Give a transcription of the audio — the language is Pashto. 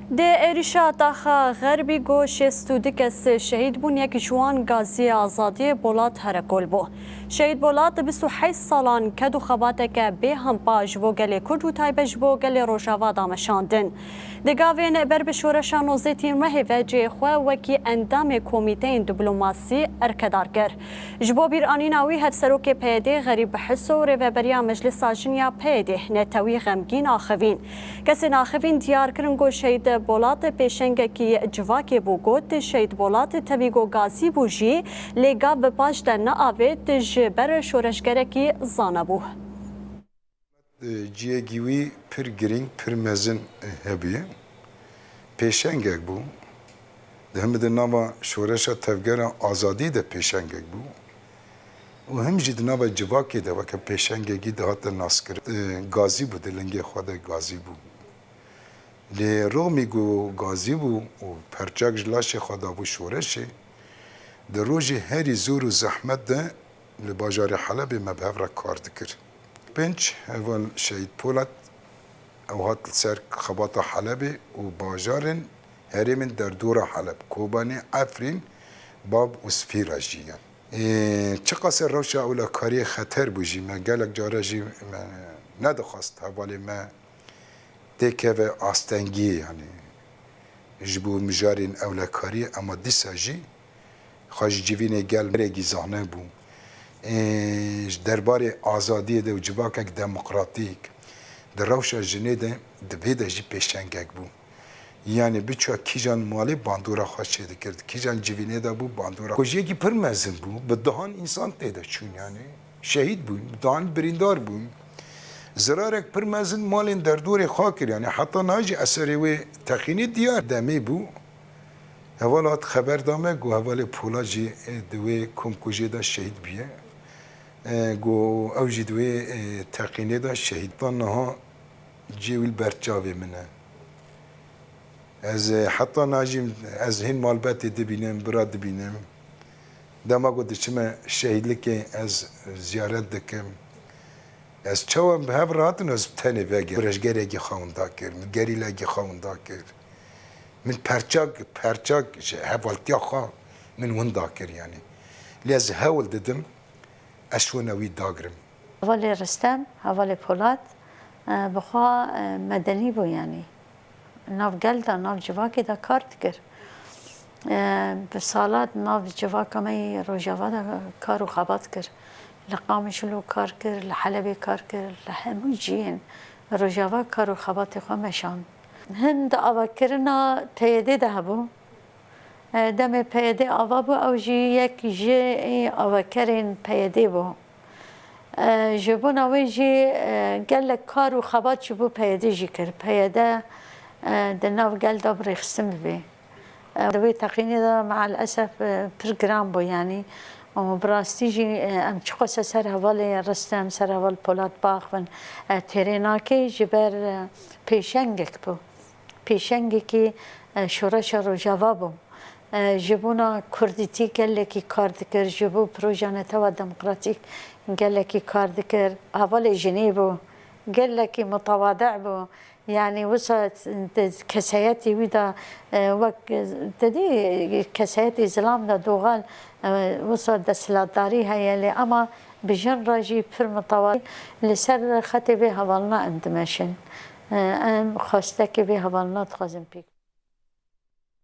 د ایریشا تاخا غربی گو شستو کس شهید بون یک جوان گازی آزادی بولات هرکول بو. شهید بولات 28 سالان کدو خباته که به هم پاج بو گل کردو تایبش بو گل روژاوا دامشاندن. دگاوین بر بشورشان و زیتین مهوه جه خواه وکی اندام کمیته دیپلماسی ارکدار کر. جبو بیر آنیناوی هف سروک پیده غریب حسو و بریا مجلس آجنیا پیده نتاوی غمگین آخوین. کسی ناخوین دیار کرن گو شهید بولات پیشنگ کی جواکی بو گوت شهید بولات تبیگو گازی بوجی لگا به پاش در نآوید جبر شورشگره کی زانه بو. جیگیوی پر گرینگ پر مزن هبیه پیشنگ بو دهم در نام شورش تفگر آزادی ده پیشنگ بو و هم جد نام جواکی ده وکه پیشنگی ده هات ناسکر گازی بود لنگی خود گازی بو لی رومی گو گازی بو و پرچاک جلاش خدا بو شورشه در روز هری زور و زحمت ده لباجار حلب مبهف را کار دکر پنج اول شهید پولاد او هات سر خباط حلب و باجارن هرمن در دور حلب کوبانی عفرین باب و سفیر جیان چه قصر روش اولا کاری خطر بوجی من گلک جاره جی ندخواست حوالی ما تکه و آستنگی یعنی جبو مجارین اولا کاری اما دیسا جی خواهش جیوین گل مرگی زانه بو درباره آزادی ده و جواکک دموکراتیک در روش جنه ده دبیده جی پیشنگک بو یعنی بچه کیجان مالی باندورا خواهش چیده کرد کیجان جیوینه ده بو باندورا کجیه کی پر مزن بو به دهان انسان تیده چون یعنی شهید بو دهان بریندار بو زرارك پر مزن مالين در دور خاكر يعني حتى ناجي أسري و تقيني ديار دمي بو هوالات خبر دامه گو هوال پولا جي دوي كومكوجي دا شهيد بيه گو او جي دوي تقيني دا شهيد طانها جيويل برچاوي منه از حتى ناجي از هين مالباتي دبينم برا دبينم دما قد چما شهيد لكي از زيارت دكم از چوام به هر راتن از تنه وگه برشگره گی خوانده کرد من گریلا گی خوانده کرد من پرچاق هوالتیا خوا من ونده کرد یعنی لیز هول ددم اشونوی داگرم حوالی رستم حوالی پولاد بخوا مدنی بو یعنی ناف گلدا ناف جواکی دا کارت کرد به سالات ناف جواکا می روژاوا دا کارو خبات کرد لقامشلو کار کرد لحلبی کار کرد لهمو جین روژاوا کارو خبات خو مشان هند آوا کرنا پیده ده بو دم پیده آوا بو او جی یک جی آوا کرین پیده بو جبون اوی جی گل کارو خبات چبو پیده جی کرد پیده دناو گل دا بریخستم بی دوی تقینی دا مع الاسف پرگرام بو یعنی براستی جی ام چقدر سر حوال رستم سر حوال پولاد باخون تریناکی جبر پیشنگک بو پیشنگی که شورش روژاوا بو جبونا کردیتی گله کی کار دکر جبو پروژانتا و دموکراتیک گله کی کار دکر حوال جنی بو گله کی متواضع بو يعني وصلت كسياتي ودا وك تدي كسياتي زلام دا دوغال وصلت دسلاتداري هي اللي اما بجن راجي فرم طوال لسر خطي بها والله اندمشن ام خاستك بها والله تخزن بيك